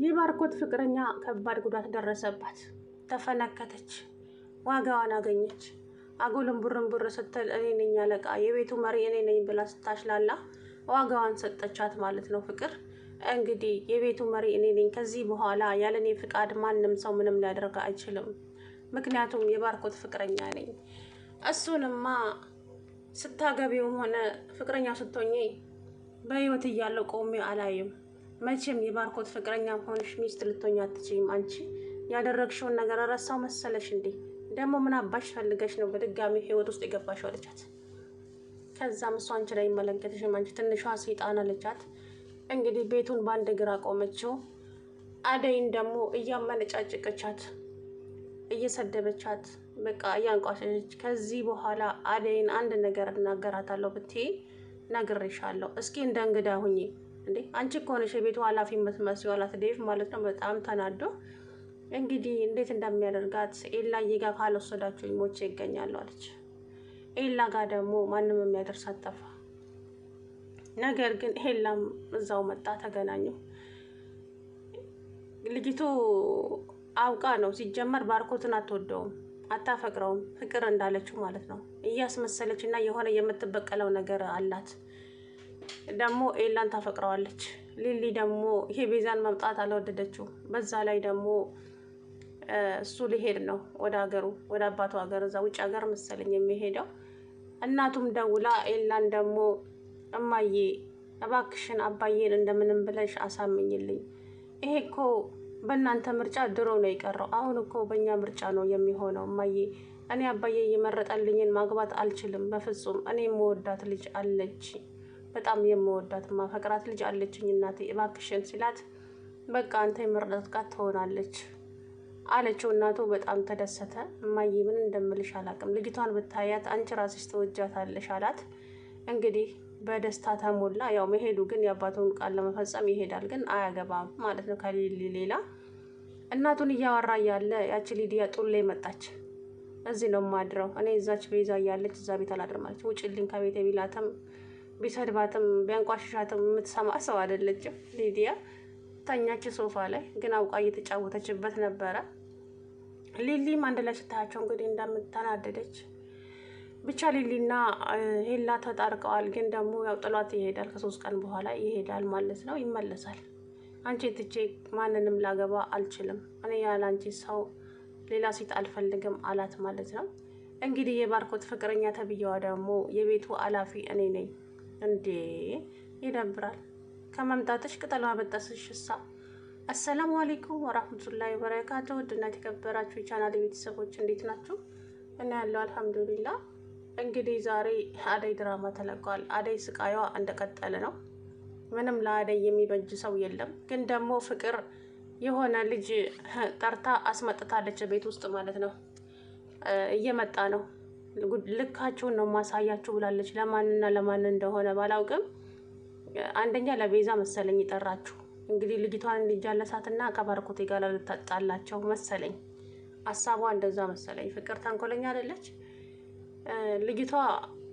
የባርኮት ፍቅረኛ ከባድ ጉዳት ደረሰባት። ተፈነከተች፣ ዋጋዋን አገኘች። አጉልም ቡርንቡር ስትል እኔ ነኝ አለቃ፣ የቤቱ መሪ እኔ ነኝ ብላ ስታሽላላ ዋጋዋን ሰጠቻት ማለት ነው። ፍቅር እንግዲህ የቤቱ መሪ እኔ ነኝ፣ ከዚህ በኋላ ያለኔ ፍቃድ ማንም ሰው ምንም ሊያደርግ አይችልም፣ ምክንያቱም የባርኮት ፍቅረኛ ነኝ። እሱንማ ስታገቢውም ሆነ ፍቅረኛ ስትሆኚ በህይወት እያለው ቆሜ አላይም። መቼም የባርኮት ፍቅረኛ ሆንሽ ሚስት ልትሆኚ አትችይም። አንቺ ያደረግሽውን ነገር ረሳው መሰለሽ እንዴ? ደግሞ ምን አባሽ ፈልገሽ ነው በድጋሚ ህይወት ውስጥ የገባሽው አለቻት። ከዛም እሷ አንቺ ላይ አይመለከትሽም አንቺ ትንሿ ሰይጣን አለቻት። እንግዲህ ቤቱን በአንድ እግር አቆመችው። አደይን ደግሞ እያመነጫጭቀቻት እየሰደበቻት በቃ እያንቋሸሸች፣ ከዚህ በኋላ አደይን አንድ ነገር እናገራታለሁ ብትይ ነግሬሻለሁ፣ እስኪ እንደ እንግዳ ሁኚ እንዴ አንቺ እኮ ነሽ የቤቱ ኃላፊ የምትመስዪው አላት ዴቭ ማለት ነው። በጣም ተናዶ እንግዲህ እንዴት እንደሚያደርጋት ኤላዬ ጋር ካልወሰዳችሁኝ ሞቼ ይገኛለሁ አለች። ኤላ ጋር ደግሞ ማንም የሚያደርሳት ጠፋ። ነገር ግን ኤላም እዛው መጣ፣ ተገናኙ። ልጅቱ አውቃ ነው ሲጀመር ባርኮትን አትወደውም፣ አታፈቅረውም፣ ፍቅር እንዳለችው ማለት ነው። እያስመሰለች እና የሆነ የምትበቀለው ነገር አላት። ደግሞ ኤላን ታፈቅረዋለች። ሊሊ ደግሞ ይሄ ቤዛን መምጣት አልወደደችው። በዛ ላይ ደግሞ እሱ ሊሄድ ነው ወደ ሀገሩ፣ ወደ አባቱ ሀገር፣ እዛ ውጭ ሀገር መሰለኝ የሚሄደው። እናቱም ደውላ ኤላን ደግሞ እማዬ እባክሽን አባዬን እንደምንም ብለሽ አሳምኝልኝ፣ ይሄ እኮ በእናንተ ምርጫ ድሮ ነው የቀረው፣ አሁን እኮ በእኛ ምርጫ ነው የሚሆነው እማዬ። እኔ አባዬ እየመረጠልኝን ማግባት አልችልም በፍጹም። እኔ የምወዳት ልጅ አለች፣ በጣም የምወዳት ማፈቅራት ልጅ አለችኝ እናቴ እባክሽን ሲላት፣ በቃ አንተ የመረጥካት ትሆናለች አለችው። እናቱ በጣም ተደሰተ። እማዬ ምን እንደምልሽ አላውቅም፣ ልጅቷን ብታያት አንቺ ራስሽ ትወጃታለሽ አላት። እንግዲህ በደስታ ተሞላ። ያው መሄዱ ግን የአባቱን ቃል ለመፈጸም ይሄዳል፣ ግን አያገባም ማለት ነው ከሊሊ ሌላ። እናቱን እያወራ ያለ ያቺ ሊዲያ ጡሌ መጣች። እዚህ ነው ማድረው እኔ፣ እዛች ቤዛ እያለች እዛ ቤት አላድርም አለች። ውጭልኝ ከቤት ቢላትም ቢሰድባትም ቢያንቋሽሻትም የምትሰማ ሰው አይደለችም ሊዲያ። ተኛች ሶፋ ላይ፣ ግን አውቃ እየተጫወተችበት ነበረ። ሊሊም አንድ ላይ ስታያቸው እንግዲህ እንደምትናደደች ብቻ ሊሊና ሄላ ተጣርቀዋል። ግን ደግሞ ያው ጥሏት ይሄዳል፣ ከ3 ቀን በኋላ ይሄዳል ማለት ነው፣ ይመለሳል። አንቺ ትቼ ማንንም ላገባ አልችልም፣ እኔ ያለ አንቺ ሰው ሌላ ሴት አልፈልግም አላት ማለት ነው። እንግዲህ የባርኮት ፍቅረኛ ተብዬዋ ደግሞ የቤቱ ኃላፊ እኔ ነኝ። እንዴ ይደብራል። ከመምጣትሽ ቅጠል ማበጠስሽ እሳ። አሰላሙ አለይኩም ወራህመቱላሂ ወበረካቱ። ውድና የተከበራችሁ የቻናል ቤተሰቦች እንዴት ናችሁ? እና ያለው አልሐምዱሊላህ። እንግዲህ ዛሬ አደይ ድራማ ተለቋል። አደይ ስቃዩዋ እንደቀጠለ ነው። ምንም ለአደይ የሚበጅ ሰው የለም። ግን ደግሞ ፍቅር የሆነ ልጅ ጠርታ አስመጥታለች ቤት ውስጥ ማለት ነው። እየመጣ ነው፣ ልካችሁን ነው ማሳያችሁ ብላለች። ለማንና ለማን እንደሆነ ባላውቅም አንደኛ ለቤዛ መሰለኝ ይጠራችሁ። እንግዲህ ልጅቷን እንዲጃለሳትና ከባርኮቴ ጋር ልታጣላቸው መሰለኝ። ሀሳቧ እንደዛ መሰለኝ። ፍቅር ተንኮለኛ አይደለች ልጅቷ።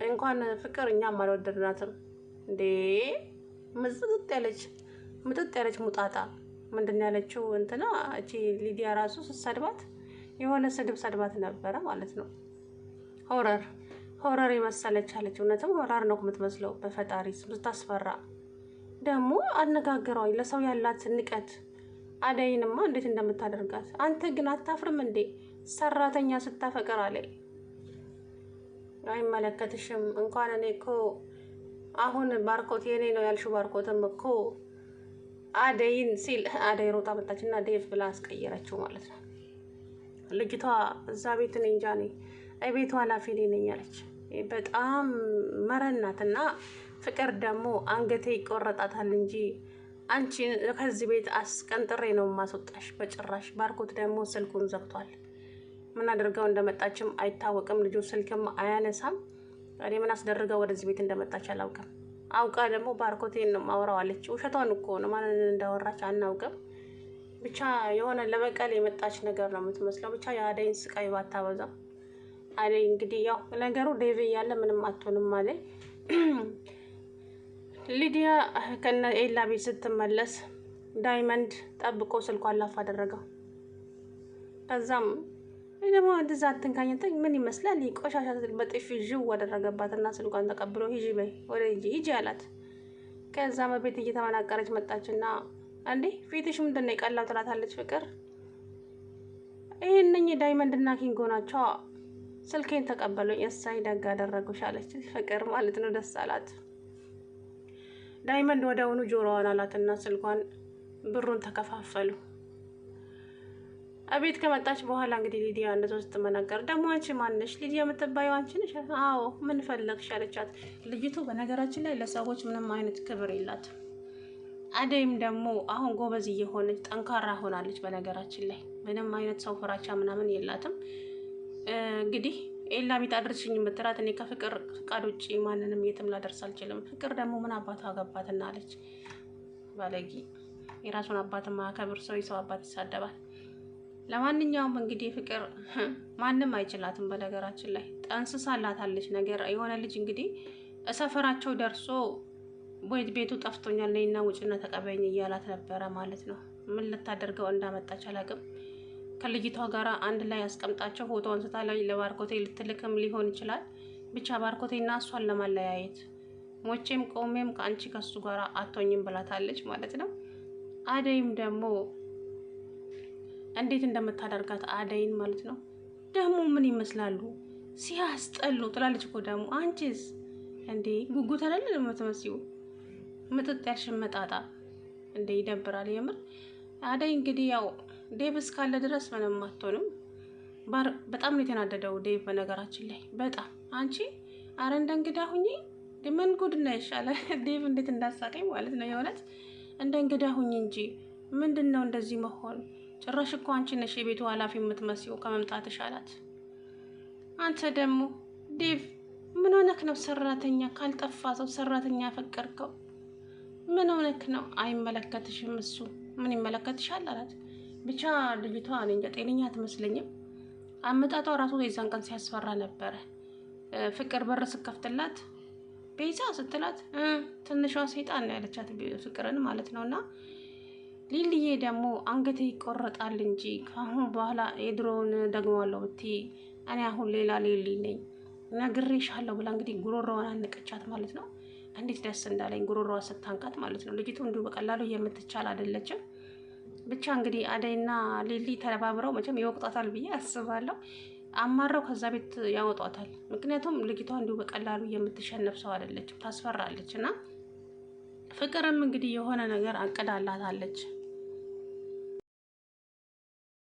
እንኳን ፍቅር እኛም አልወደድናትም እንዴ። ምጥጥ ያለች ሙጣጣ ምንድን ያለችው እንትና እቺ ሊዲያ ራሱ ስትሰድባት የሆነ ስድብ ሰድባት ነበረ ማለት ነው። ሆረር የመሰለች አለች። እውነትም ሆረር ነው የምትመስለው። በፈጣሪ ስታስፈራ ደግሞ አነጋገሯ፣ ለሰው ያላት ንቀት። አደይንማ እንዴት እንደምታደርጋት። አንተ ግን አታፍርም እንዴ? ሰራተኛ ስታፈቅር አለ። አይመለከትሽም። እንኳን እኔ እኮ አሁን ባርኮት የኔ ነው ያልሽው ባርኮትም እኮ አደይን ሲል አደይ ሮጣ መጣችና ዴቭ ብላ አስቀየረችው ማለት ነው። ልጅቷ እዛ ቤት እኔ እንጃ ነኝ ቤቱ ኃላፊ ነኝ አለች። በጣም መረናትና ፍቅር ደግሞ አንገቴ ይቆረጣታል እንጂ አንቺ ከዚህ ቤት አስቀንጥሬ ነው ማስወጣሽ በጭራሽ። ባርኮት ደግሞ ስልኩን ዘግቷል። ምን አድርገው እንደመጣችም አይታወቅም። ልጁ ስልክም አያነሳም። እኔ ምን አስደርገው ወደዚህ ቤት እንደመጣች አላውቅም። አውቃ ደግሞ ባርኮቴን ነው ማውራው አለች። ውሸቷን እኮ ነው፣ ማንን እንዳወራች አናውቅም። ብቻ የሆነ ለበቀል የመጣች ነገር ነው የምትመስለው። ብቻ የአደይን ስቃይ ባታበዛ። አደይ እንግዲህ ያው ነገሩ ዴቭ እያለ ምንም አትሆንም አለኝ። ሊዲያ ከነ ኤላ ቤት ስትመለስ ዳይመንድ ጠብቆ ስልኳን ላፍ አደረገው። ከዛም ደግሞ እንደዛ አትንካኝተኝ ምን ይመስላል ቆሻሻ በጥፊ ዥው አደረገባትና ስልኳን ተቀብሎ ሂጂ በይ ወደ ሂጂ አላት። ከዛ በቤት እየተመናቀረች መጣችና እንዴ ፊትሽ ምንድነው የቀላው ትላታለች ፍቅር። ይሄንኝ ዳይመንድና ኪንጎ ናቸው ስልኬን ተቀበሉኝ እሳይ ደግ አደረጉሽ አለች ፍቅር ማለት ነው። ደስ አላት። ዳይመንድ ወደውኑ ጆሮዋን አላትና ስልኳን ብሩን ተከፋፈሉ። አቤት ከመጣች በኋላ እንግዲህ ሊዲያ እንደዚህ ስትመናገር ደግሞ አንቺ ማነሽ ሊዲያ የምትባየው አንቺ ነሽ? አዎ ምን ፈለግሽ አለቻት። ልጅቱ በነገራችን ላይ ለሰዎች ምንም አይነት ክብር የላትም። አደይም ደግሞ አሁን ጎበዝ እየሆነች ጠንካራ ሆናለች። በነገራችን ላይ ምንም አይነት ሰው ፍራቻ ምናምን የላትም። እንግዲህ ኤላ ቤት አድርሽኝ የምትላት እኔ ከፍቅር ፍቃድ ውጭ ማንንም የትም ላደርስ አልችልም። ፍቅር ደግሞ ምን አባቷ አገባትና አለች። ባለጌ የራሱን አባት ማያከብር ሰው የሰው አባት ይሳደባል። ለማንኛውም እንግዲህ ፍቅር ማንም አይችላትም። በነገራችን ላይ ጠንስሳላታለች ነገር የሆነ ልጅ እንግዲህ ሰፈራቸው ደርሶ ቤቱ ጠፍቶኛል ነይና ውጭና ተቀበይኝ እያላት ነበረ ማለት ነው። ምን ልታደርገው እንዳመጣች አላውቅም። ከልጅቷ ጋር አንድ ላይ ያስቀምጣቸው ፎቶ አንስታ ላይ ለባርኮቴ ልትልክም ሊሆን ይችላል። ብቻ ባርኮቴና እሷን ለማለያየት ሞቼም ቆሜም ከአንቺ ከሱ ጋር አቶኝም ብላታለች ማለት ነው። አደይም ደግሞ እንዴት እንደምታደርጋት አደይን ማለት ነው። ደግሞ ምን ይመስላሉ ሲያስጠሉ ትላለች እኮ ደግሞ አንቺስ እንዴ ጉጉት አይደል የምትመስዩ ምጥጥ ያልሽመጣጣ እንዴ ይደብራል የምር። አደይ እንግዲህ ያው ዴቭ እስካለ ድረስ ምንም አትሆንም። በጣም ነው የተናደደው ዴቭ በነገራችን ላይ በጣም አንቺ አረ እንደ እንግዳ ሁኚ ምን ጉድ ነሽ አለ ዴቭ። እንዴት እንዳሳቀኝ ማለት ነው የእውነት እንደ እንግዳ ሁኚ እንጂ ምንድነው እንደዚህ መሆን? ጭራሽ እኮ አንቺ ነሽ የቤቱ ኃላፊ የምትመስዪው ከመምጣትሽ አላት። አንተ ደግሞ ዴቭ ምን ሆነክ ነው? ሰራተኛ ካልጠፋ ሰው ሰራተኛ ያፈቀርከው ምን ሆነክ ነው? አይመለከትሽም እሱ ምን ይመለከትሻል አላት። ብቻ ልጅቷ እኔ እንጃ ጤነኛ አትመስለኝም። አመጣጧ ራሱ የዛን ቀን ሲያስፈራ ነበረ። ፍቅር በር ስከፍትላት ቤዛ ስትላት ትንሿ ሰይጣን ነው ያለቻት ፍቅርን ማለት ነውና ሊሊዬ ደግሞ አንገቴ ይቆረጣል እንጂ ከአሁን በኋላ የድሮውን ደግመዋለሁ ብትይ እኔ አሁን ሌላ ሊሊ ነኝ ነግሬሻለሁ ብላ እንግዲህ ጉሮሮዋን አንቀቻት ማለት ነው። እንዴት ደስ እንዳለኝ ጉሮሮዋ ስታንቃት ማለት ነው። ልጅቱ እንዲሁ በቀላሉ የምትቻል አይደለችም። ብቻ እንግዲህ አደይና ሊሊ ተባብረው መቼም ይወቅጧታል ብዬ አስባለሁ። አማረው ከዛ ቤት ያወጧታል። ምክንያቱም ልጅቷ እንዲሁ በቀላሉ የምትሸነፍ ሰው አይደለችም፣ ታስፈራለች። እና ፍቅርም እንግዲህ የሆነ ነገር አቅዳላታለች።